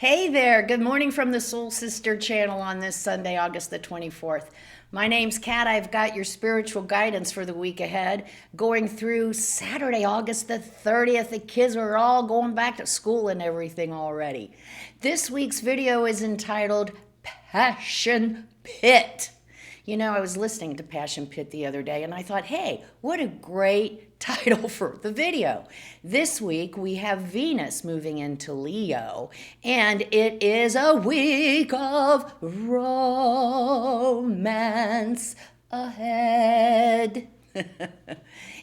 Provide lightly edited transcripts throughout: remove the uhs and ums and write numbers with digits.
Hey there, good morning from the Soul Sister channel on this Sunday, August the 24th. My name's Kat. I've got your spiritual guidance for the week ahead, going through Saturday, August the 30th. The kids are all going back to school and everything already. This week's video is entitled Passion Pit. You know, I was listening to Passion Pit the other day and I thought, hey, what a great title for the video. This week we have Venus moving into Leo, and it is a week of romance ahead.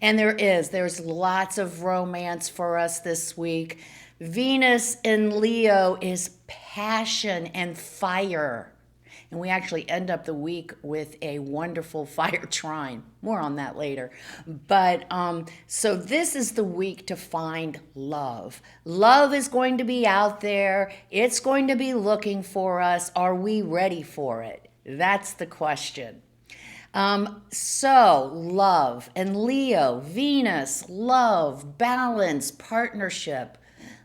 And there's lots of romance for us this week. Venus in Leo is passion and fire. And we actually end up the week with a wonderful fire trine. More on that later. But so this is the week to find love. Love is going to be out there. It's going to be looking for us. Are we ready for it? That's the question. So love and Leo, Venus, love, balance, partnership.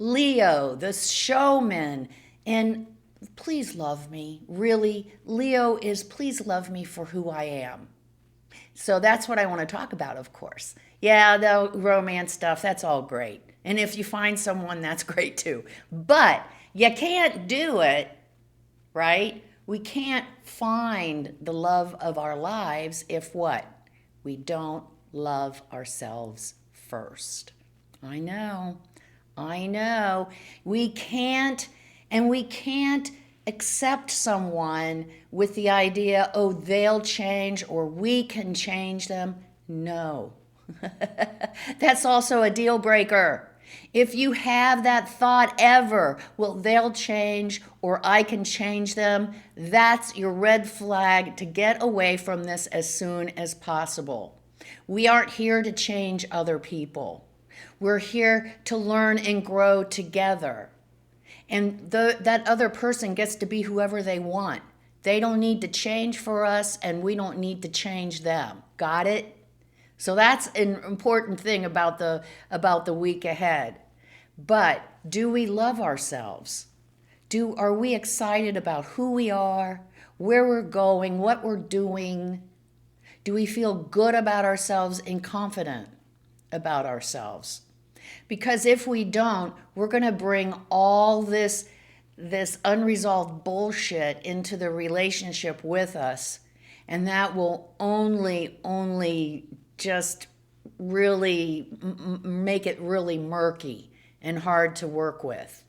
Leo, the showman, and please love me. Really, Leo is please love me for who I am. So that's what I want to talk about, of course. Yeah, the romance stuff, that's all great. And if you find someone, that's great too. But you can't do it, right? We can't find the love of our lives if what? We don't love ourselves first. I know. We can't accept someone with the idea, oh, they'll change or we can change them. No. That's also a deal breaker. If you have that thought ever, well, they'll change or I can change them, that's your red flag to get away from this as soon as possible. We aren't here to change other people. We're here to learn and grow together. And that other person gets to be whoever they want. They don't need to change for us, and we don't need to change them. Got it? So that's an important thing about the week ahead. But do we love ourselves? Are we excited about who we are, where we're going, what we're doing? Do we feel good about ourselves and confident about ourselves? Because if we don't, we're going to bring all this unresolved bullshit into the relationship with us, and that will only just really make it really murky and hard to work with.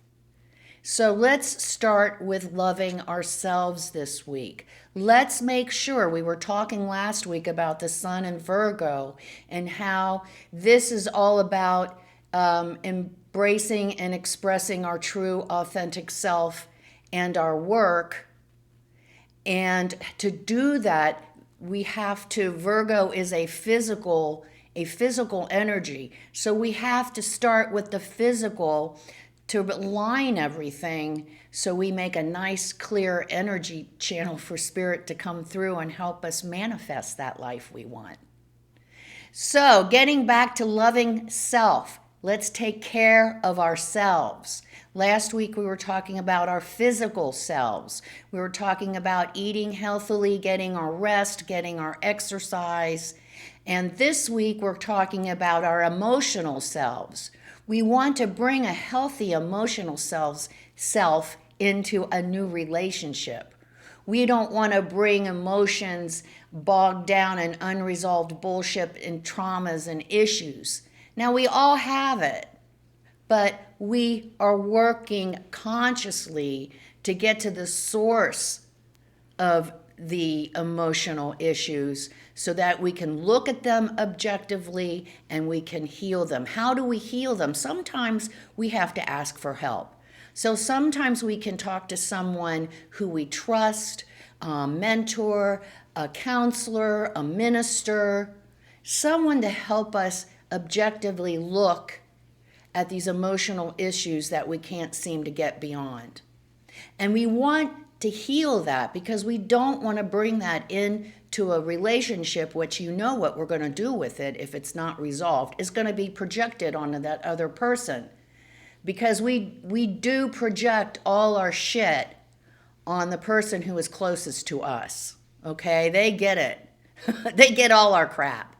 So let's start with loving ourselves this week. Let's make sure, we were talking last week about the sun in Virgo and how this is all about embracing and expressing our true authentic self and our work. And to do that, we have to, Virgo is a physical energy. So we have to start with the physical to align everything so we make a nice, clear energy channel for spirit to come through and help us manifest that life we want. So getting back to loving self, let's take care of ourselves. Last week we were talking about our physical selves. We were talking about eating healthily, getting our rest, getting our exercise. And this week we're talking about our emotional selves. We want to bring a healthy emotional self into a new relationship. We don't want to bring emotions bogged down in unresolved bullshit and traumas and issues. Now, we all have it, but we are working consciously to get to the source of the emotional issues so that we can look at them objectively and we can heal them. How do we heal them? Sometimes we have to ask for help. So sometimes we can talk to someone who we trust, a mentor, a counselor, a minister, someone to help us objectively look at these emotional issues that we can't seem to get beyond. And we want to heal that because we don't want to bring that into a relationship, which you know what we're going to do with it if it's not resolved, is going to be projected onto that other person. because we do project all our shit on the person who is closest to us. Okay? They get it. They get all our crap.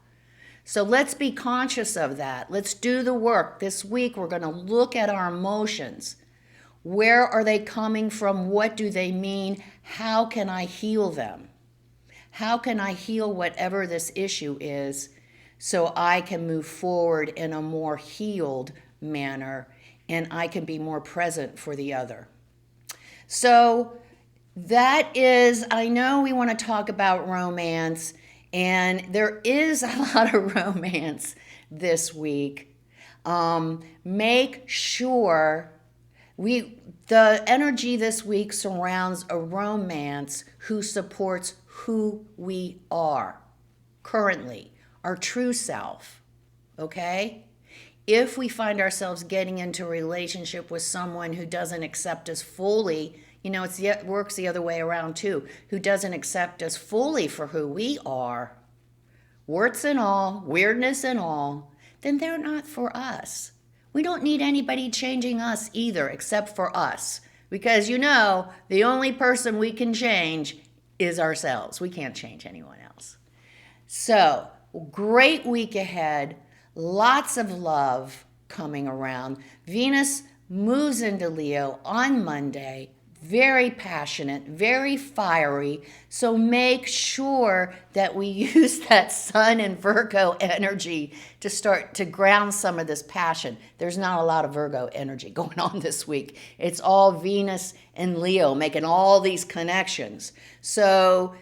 So let's be conscious of that. Let's do the work. This week we're going to look at our emotions. Where are they coming from? What do they mean? How can I heal them? How can I heal whatever this issue is so I can move forward in a more healed manner and I can be more present for the other? So that is, I know we want to talk about romance, and there is a lot of romance this week. Make sure the energy this week surrounds a romance who supports who we are currently, our true self, okay? If we find ourselves getting into a relationship with someone who doesn't accept us fully, it works the other way around too, who doesn't accept us fully for who we are, warts and all, weirdness and all, then they're not for us. We don't need anybody changing us either, except for us. Because the only person we can change is ourselves. We can't change anyone else. So, great week ahead. Lots of love coming around. Venus moves into Leo on Monday. Very passionate, very fiery. So make sure that we use that Sun and Virgo energy to start to ground some of this passion. There's not a lot of Virgo energy going on this week. It's all Venus and Leo making all these connections. So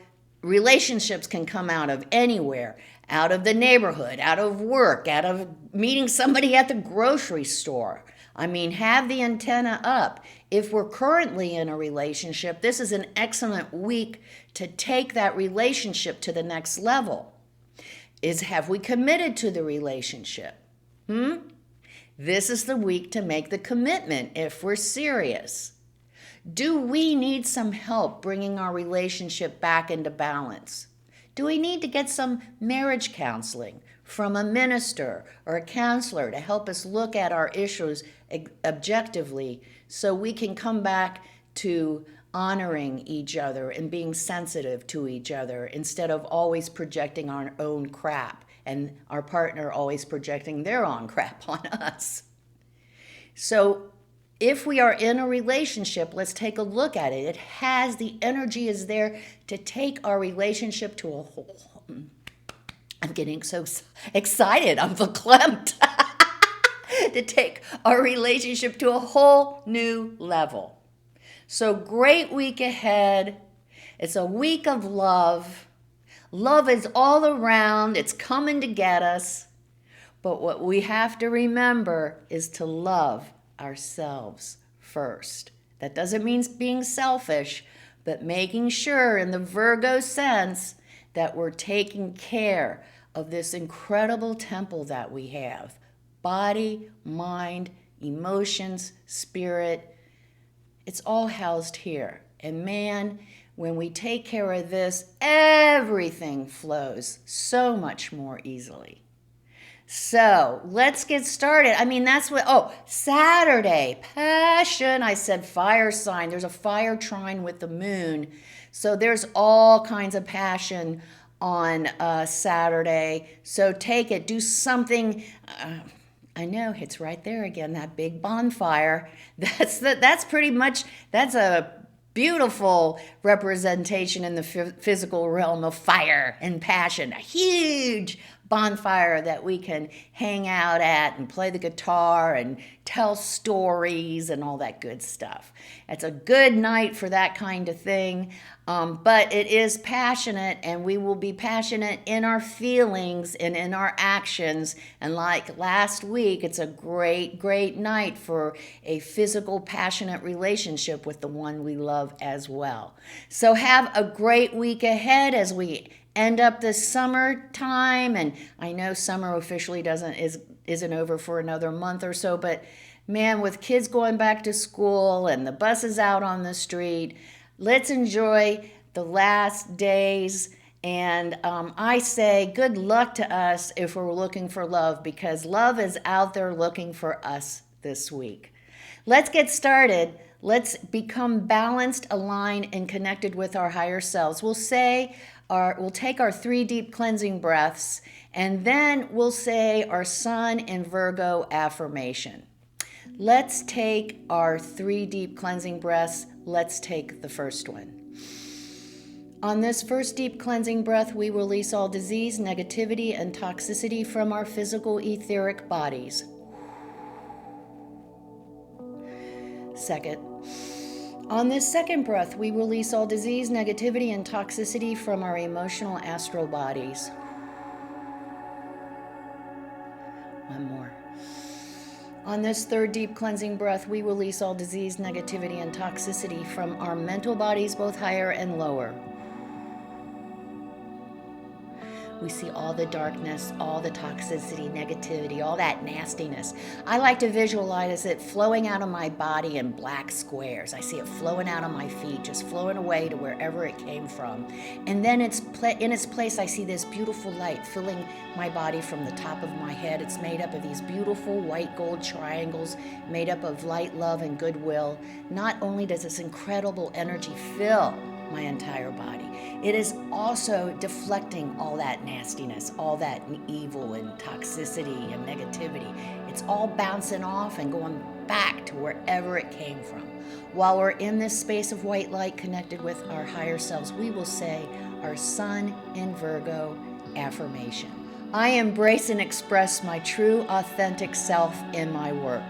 relationships can come out of anywhere, out of the neighborhood, out of work, out of meeting somebody at the grocery store. Have the antenna up. If we're currently in a relationship, this is an excellent week to take that relationship to the next level. Have we committed to the relationship? This is the week to make the commitment if we're serious. Do we need some help bringing our relationship back into balance? Do we need to get some marriage counseling from a minister or a counselor to help us look at our issues objectively so we can come back to honoring each other and being sensitive to each other instead of always projecting our own crap and our partner always projecting their own crap on us? So if we are in a relationship, let's take a look at it. The energy is there to take our relationship to a whole. I'm getting so excited. I'm verklempt. To take our relationship to a whole new level. So great week ahead. It's a week of love. Love is all around. It's coming to get us. But what we have to remember is to love ourselves first. That doesn't mean being selfish, but making sure in the Virgo sense that we're taking care of this incredible temple that we have. Body, mind, emotions, spirit. It's all housed here. And man, when we take care of this, everything flows so much more easily. So let's get started. Saturday, passion. I said fire sign. There's a fire trine with the moon. So there's all kinds of passion on Saturday. So take it, do something. I know it's right there again, that big bonfire. That's a beautiful representation in the physical realm of fire and passion. A huge bonfire that we can hang out at and play the guitar and tell stories and all that good stuff. It's a good night for that kind of thing, but it is passionate, and we will be passionate in our feelings and in our actions. And like last week, it's a great, great night for a physical, passionate relationship with the one we love as well. So have a great week ahead as we end up this summertime, and I know summer officially isn't over for another month or so, but man, with kids going back to school and the buses out on the street, let's enjoy the last days. And I say good luck to us if we're looking for love, because love is out there looking for us this week. Let's get started. Let's become balanced, aligned, and connected with our higher selves. We'll take our 3 deep cleansing breaths, and then we'll say our Sun in Virgo affirmation. Let's take our 3 deep cleansing breaths. Let's take the first one. On this first deep cleansing breath, we release all disease, negativity, and toxicity from our physical etheric bodies. Second, on this second breath, we release all disease, negativity, and toxicity from our emotional astral bodies. One more. On this third deep cleansing breath, we release all disease, negativity, and toxicity from our mental bodies, both higher and lower. We see all the darkness, all the toxicity, negativity, all that nastiness. I like to visualize it flowing out of my body in black squares. I see it flowing out of my feet, just flowing away to wherever it came from. And then in its place, I see this beautiful light filling my body from the top of my head. It's made up of these beautiful white gold triangles made up of light, love, and goodwill. Not only does this incredible energy fill my entire body, it is also deflecting all that nastiness, all that evil and toxicity and negativity. It's all bouncing off and going back to wherever it came from. While we're in this space of white light connected with our higher selves, we will say our Sun in Virgo affirmation. I embrace and express my true, authentic self in my work.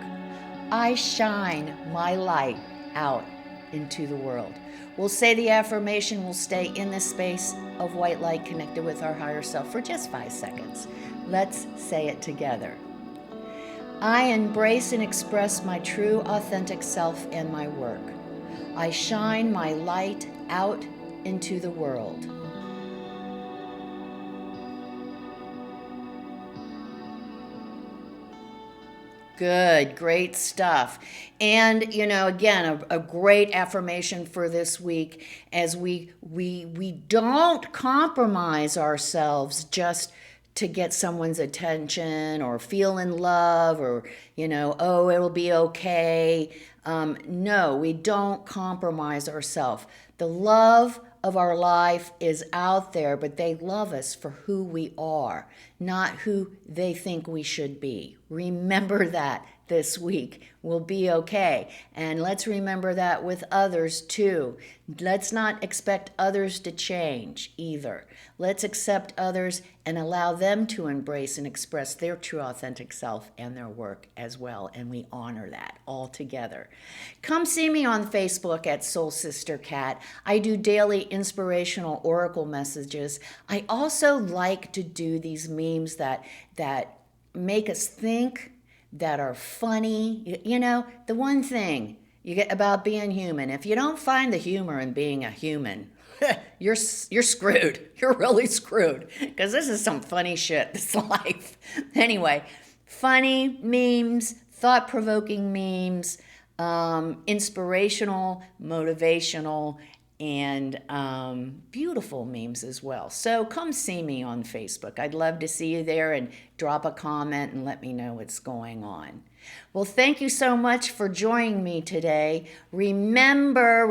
I shine my light out into the world. We'll say the affirmation. We'll stay in this space of white light connected with our higher self for just 5 seconds. Let's say it together. I embrace and express my true, authentic self in my work. I shine my light out into the world. Good, great stuff. And, again, a great affirmation for this week as we don't compromise ourselves just to get someone's attention or feel in love or, oh, it'll be okay. No, we don't compromise ourselves. The love of our life is out there, but they love us for who we are, not who they think we should be. Remember that this week. We'll be okay. And let's remember that with others too. Let's not expect others to change either. Let's accept others and allow them to embrace and express their true authentic self and their work as well. And we honor that all together. Come see me on Facebook at Soul Sister Cat. I do daily inspirational oracle messages. I also like to do these memes that make us think, that are funny. The one thing you get about being human, if you don't find the humor in being a human, you're screwed. You're really screwed, because this is some funny shit, this life. Anyway, funny memes, thought-provoking memes, inspirational, motivational, and beautiful memes as well. So come see me on Facebook. I'd love to see you there, and drop a comment and let me know what's going on. Well, thank you so much for joining me today. Remember,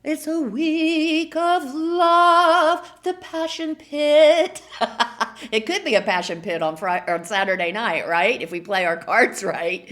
it's a week of love, the passion pit. It could be a passion pit on Saturday night, right? If we play our cards right.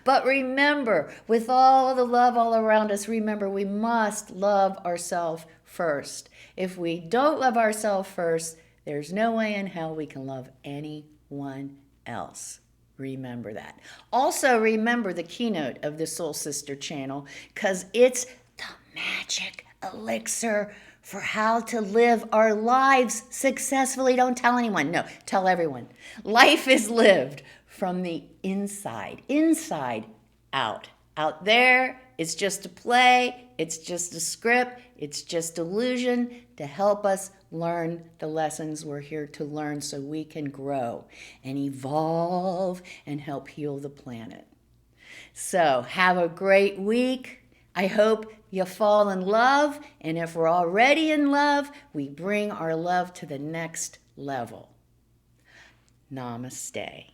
But remember, with all the love all around us, remember we must love ourselves first. If we don't love ourselves first, there's no way in hell we can love anyone else. Remember that. Also, remember the keynote of the Soul Sister channel, because it's the magic elixir for how to live our lives successfully. Don't tell anyone. No, tell everyone. Life is lived from the inside out. Out there, it's just a play. It's just a script. It's just illusion to help us learn the lessons we're here to learn so we can grow and evolve and help heal the planet. So have a great week. I hope you fall in love, and if we're already in love, we bring our love to the next level. Namaste.